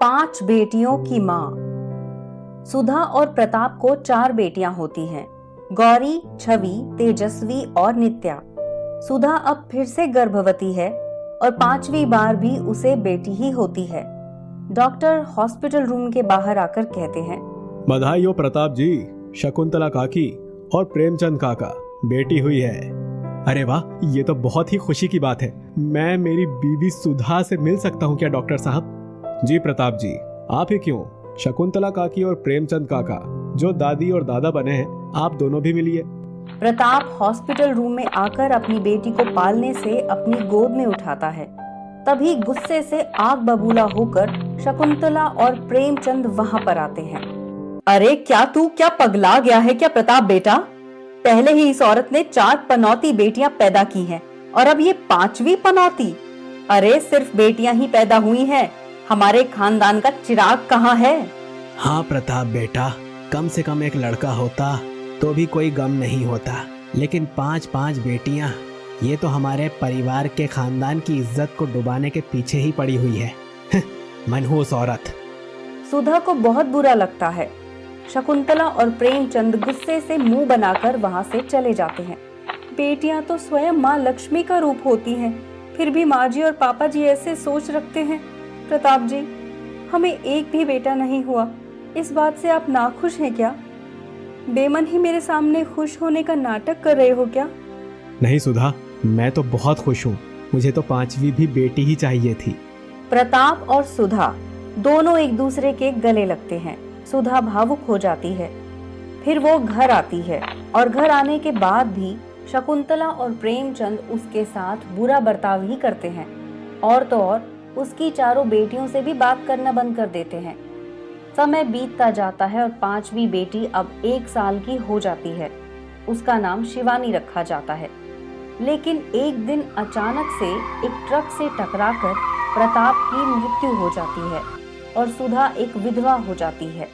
5 बेटियों की माँ। सुधा और प्रताप को 4 बेटियां होती हैं, गौरी, छवि, तेजस्वी और नित्या। सुधा अब फिर से गर्भवती है और 5वीं बार भी उसे बेटी ही होती है। डॉक्टर हॉस्पिटल रूम के बाहर आकर कहते हैं, बधाई हो प्रताप जी, शकुंतला काकी और प्रेमचंद काका, बेटी हुई है। अरे वाह, ये तो बहुत ही खुशी की बात है। मैं मेरी बीवी सुधा से मिल सकता हूँ क्या डॉक्टर साहब? जी प्रताप जी, आप ही क्यों, शकुंतला काकी और प्रेमचंद काका जो दादी और दादा बने हैं, आप दोनों भी मिलिए। प्रताप हॉस्पिटल रूम में आकर अपनी बेटी को पालने से अपनी गोद में उठाता है। तभी गुस्से से आग बबूला होकर शकुंतला और प्रेमचंद वहां पर आते हैं। अरे क्या पगला गया है क्या प्रताप बेटा? पहले ही इस औरत ने 4 पनौती बेटियां पैदा की हैं और अब ये 5वीं पनौती। अरे सिर्फ बेटियां ही पैदा हुई हैं, हमारे खानदान का चिराग कहाँ है? हाँ प्रताप बेटा, कम से कम एक लड़का होता तो भी कोई गम नहीं होता, लेकिन 5 बेटियां, ये तो हमारे परिवार के खानदान की इज्जत को डुबाने के पीछे ही पड़ी हुई है। मनहूस औरत। सुधा को बहुत बुरा लगता है। शकुंतला और प्रेमचंद गुस्से से मुंह बनाकर वहां से चले जाते हैं। बेटियां तो स्वयं माँ लक्ष्मी का रूप होती हैं, फिर भी माँ जी और पापा जी ऐसे सोच रखते हैं। प्रताप जी, हमें एक भी बेटा नहीं हुआ, इस बात से आप नाखुश हैं क्या? बेमन ही मेरे सामने खुश होने का नाटक कर रहे हो क्या? नहीं सुधा, मैं तो बहुत खुश हूँ। मुझे तो 5वीं भी बेटी ही चाहिए थी। प्रताप और सुधा दोनों एक दूसरे के गले लगते हैं। सुधा भावुक हो जाती है। फिर वो घर आती है और घर आने के बाद भी शकुंतला और प्रेमचंद उसके साथ बुरा बर्ताव ही करते हैं। और तो और उसकी 4 बेटियों से भी बात करना बंद कर देते हैं। समय बीतता जाता है और 5वीं बेटी अब 1 साल की हो जाती है। उसका नाम शिवानी रखा जाता है। लेकिन एक दिन अचानक से एक ट्रक से टकराकर प्रताप की मृत्यु हो जाती है और सुधा एक विधवा हो जाती है।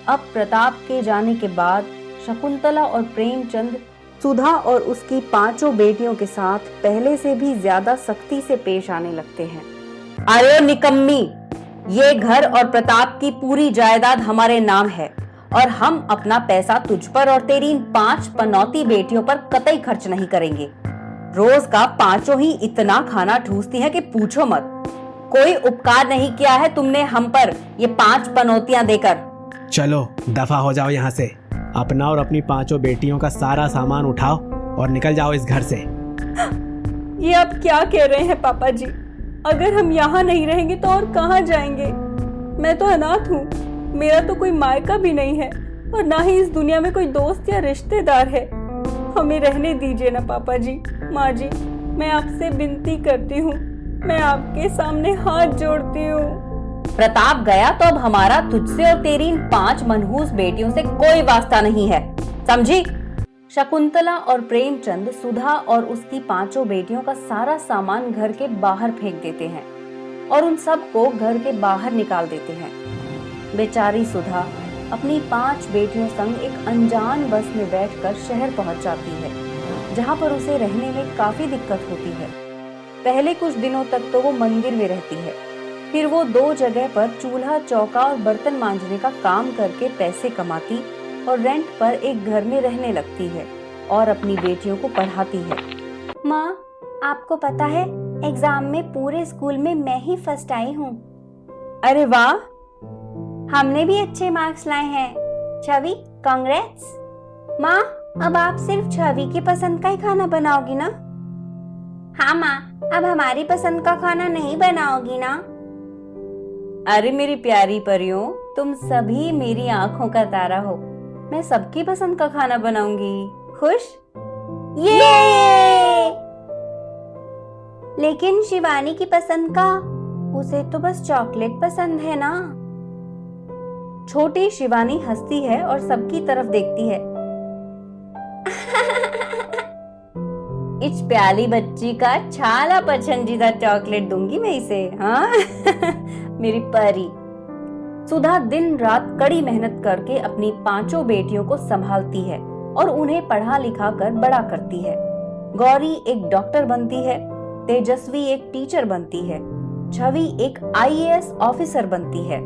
अब प्रताप के जाने के बाद शकुंतला और प्रेमचंद सुधा और उसकी 5 बेटियों के साथ पहले से भी ज्यादा सख्ती से पेश आने लगते हैं। अरे निकम्मी, ये घर और प्रताप की पूरी जायदाद हमारे नाम है और हम अपना पैसा तुझ पर और तेरी इन 5 पनौती बेटियों पर कतई खर्च नहीं करेंगे। रोज का 5 ही इतना खाना ठूसती है कि पूछो मत। कोई उपकार नहीं किया है तुमने हम पर ये 5 पनौतियां देकर। चलो दफा हो जाओ यहाँ से। अपना और अपनी 5 बेटियों का सारा सामान उठाओ और निकल जाओ इस घर से। ये आप क्या कह रहे हैं पापा जी? अगर हम यहाँ नहीं रहेंगे तो और कहाँ जाएंगे? मैं तो अनाथ हूँ, मेरा तो कोई मायका भी नहीं है और ना ही इस दुनिया में कोई दोस्त या रिश्तेदार है। हमें रहने दीजिए ना पापा जी। माँ जी, मैं आपसे विनती करती हूँ, मैं आपके सामने हाथ जोड़ती हूँ। प्रताप गया तो अब हमारा तुझसे और तेरी इन 5 मनहूस बेटियों से कोई वास्ता नहीं है, समझी? शकुंतला और प्रेमचंद सुधा और उसकी 5 बेटियों का सारा सामान घर के बाहर फेंक देते हैं और उन सबको घर के बाहर निकाल देते हैं। बेचारी सुधा अपनी 5 बेटियों संग एक अनजान बस में बैठकर शहर पहुंच जाती है, जहां पर उसे रहने में काफी दिक्कत होती है। पहले कुछ दिनों तक तो वो मंदिर में रहती है, फिर वो 2 जगह पर चूल्हा चौका और बर्तन मांजने का काम करके पैसे कमाती और रेंट पर एक घर में रहने लगती है और अपनी बेटियों को पढ़ाती है। माँ, आपको पता है एग्जाम में पूरे स्कूल में मैं ही फर्स्ट आई हूँ। अरे वाह, हमने भी अच्छे मार्क्स लाए हैं। छवि, कांग्रेट्स। माँ, अब आप सिर्फ छवि की पसंद का ही खाना बनाओगी ना? हाँ माँ, अब हमारी पसंद का खाना नहीं बनाओगी ना? अरे मेरी प्यारी परियों, तुम सभी मेरी आंखों का तारा हो। मैं सबकी पसंद का खाना बनाऊंगी। खुश? ये! लेकिन शिवानी की पसंद का, उसे तो बस चॉकलेट पसंद है ना? छोटी शिवानी हंसती है और सबकी तरफ देखती है। इस प्याली बच्ची का छाला पसंदीदा चॉकलेट दूंगी मैं इसे। हाँ मेरी परी। सुधा दिन रात कड़ी मेहनत करके अपनी 5 बेटियों को संभालती है और उन्हें पढ़ा लिखा कर बड़ा करती है। गौरी एक डॉक्टर बनती है, तेजस्वी एक टीचर बनती है, छवि एक IAS ऑफिसर बनती है,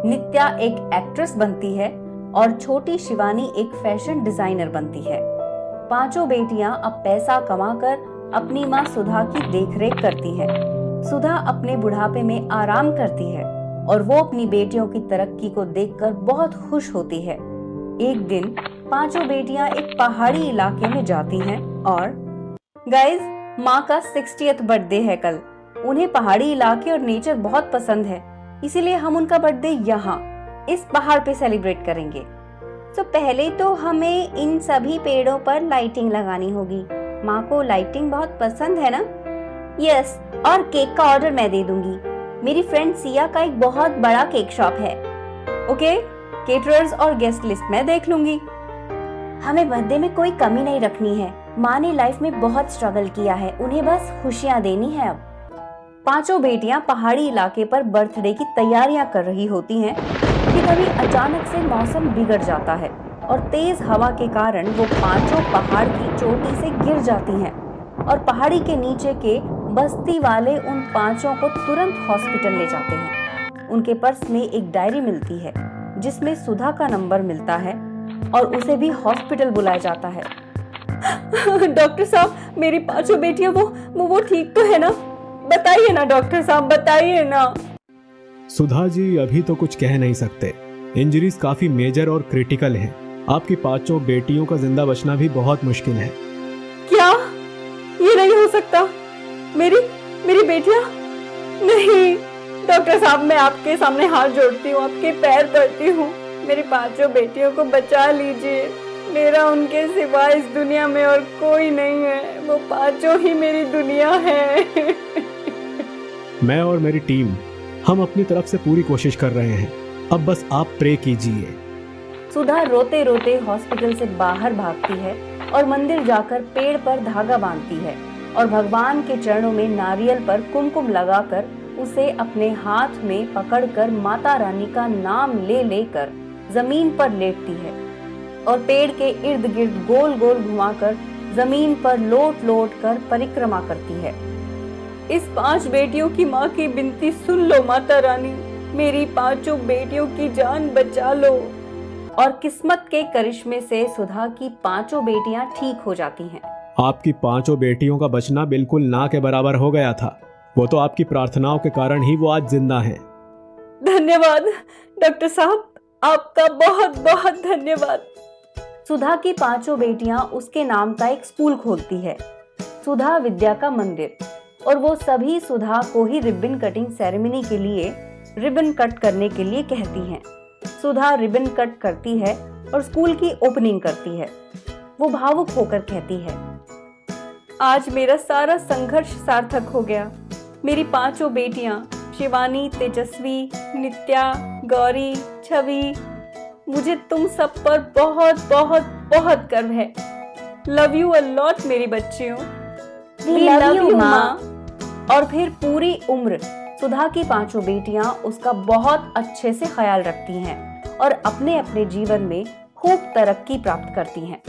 नित्या एक एक्ट्रेस बनती है और छोटी शिवानी एक फैशन डिजाइनर बनती है। पांचों बेटियां अब पैसा कमाकर अपनी मां सुधा की देखरेख करती है। सुधा अपने बुढ़ापे में आराम करती है और वो अपनी बेटियों की तरक्की को देखकर बहुत खुश होती है। एक दिन पांचों बेटियां एक पहाड़ी इलाके में जाती हैं और गाइस, माँ का 60th बर्थडे है कल। उन्हें पहाड़ी इलाके और नेचर बहुत पसंद है, इसीलिए हम उनका बर्थडे यहाँ इस पहाड़ पे सेलिब्रेट करेंगे। तो पहले तो हमें इन सभी पेड़ों पर लाइटिंग लगानी होगी। माँ को लाइटिंग बहुत पसंद है ना? यस, और केक का ऑर्डर मैं दे दूंगी। मेरी फ्रेंड सिया का एक बहुत बड़ा केक शॉप है। ओके, केटरर्स और गेस्ट लिस्ट मैं देख लूंगी। हमें बर्थडे में कोई कमी नहीं रखनी है। माँ ने लाइफ में बहुत स्ट्रगल किया है, उन्हें बस खुशियाँ देनी है। अब पांचों बेटियां पहाड़ी इलाके पर बर्थडे की तैयारियां कर रही होती हैं कि तभी अचानक से मौसम बिगड़ जाता है और तेज हवा के कारण वो पांचों पहाड़ की चोटी से गिर जाती हैं और पहाड़ी के नीचे के बस्ती वाले उन पांचों को तुरंत हॉस्पिटल ले जाते हैं। उनके पर्स में एक डायरी मिलती है जिसमें सुधा का नंबर मिलता है और उसे भी हॉस्पिटल बुलाया जाता है। डॉक्टर साहब, मेरी पांचों बेटियां वो ठीक तो है ना? बताइए ना डॉक्टर साहब, बताइए ना। सुधा जी अभी तो कुछ कह नहीं सकते। इंजरीज काफी मेजर और क्रिटिकल हैं। आपकी पांचों बेटियों का जिंदा बचना भी बहुत मुश्किल है। क्या ये नहीं हो सकता? मेरी बेटियां? नहीं डॉक्टर साहब, मैं आपके सामने हाथ जोड़ती हूँ, आपके पैर पड़ती हूँ, मेरी पांचों बेटियों को बचा लीजिए। मेरा उनके सिवा इस दुनिया में और कोई नहीं है। वो पांचों ही मेरी दुनिया है। मैं और मेरी टीम हम अपनी तरफ से पूरी कोशिश कर रहे हैं। अब बस आप प्रे कीजिए। सुधा रोते रोते हॉस्पिटल से बाहर भागती है और मंदिर जाकर पेड़ पर धागा बांधती है और भगवान के चरणों में नारियल पर कुमकुम लगाकर उसे अपने हाथ में पकड़कर माता रानी का नाम ले लेकर जमीन पर लेटती है और पेड़ के इर्द गिर्द गोल गोल घुमाकर जमीन पर लोट लोट कर परिक्रमा करती है। इस पांच बेटियों की माँ की विनती सुन लो माता रानी, मेरी पांचों बेटियों की जान बचा लो। और किस्मत के करिश्मे से सुधा की पांचों बेटियां ठीक हो जाती हैं। आपकी पांचों बेटियों का बचना बिल्कुल ना के बराबर हो गया था। वो तो आपकी प्रार्थनाओं के कारण ही वो आज जिंदा हैं। धन्यवाद डॉक्टर साहब, आपका बहुत बहुत धन्यवाद। सुधा की पांचों बेटियां उसके नाम का एक स्कूल खोलती है, सुधा विद्या का मंदिर, और वो सभी सुधा को ही रिबन कटिंग सेरेमनी के लिए रिबन कट करने के लिए कहती हैं। सुधा रिबन कट करती है और स्कूल की ओपनिंग करती है। वो भावुक होकर कहती है, आज मेरा सारा संघर्ष सार्थक हो गया। मेरी पांचों बेटियां शिवानी, तेजस्वी, नित्या, गौरी, छवि, मुझे तुम सब पर बहुत बहुत बहुत गर्व है। लव यू अ लॉट मेरी बच्चियों। We love you, माँ। और फिर पूरी उम्र सुधा की पांचों बेटियां उसका बहुत अच्छे से ख्याल रखती हैं और अपने अपने जीवन में खूब तरक्की प्राप्त करती हैं।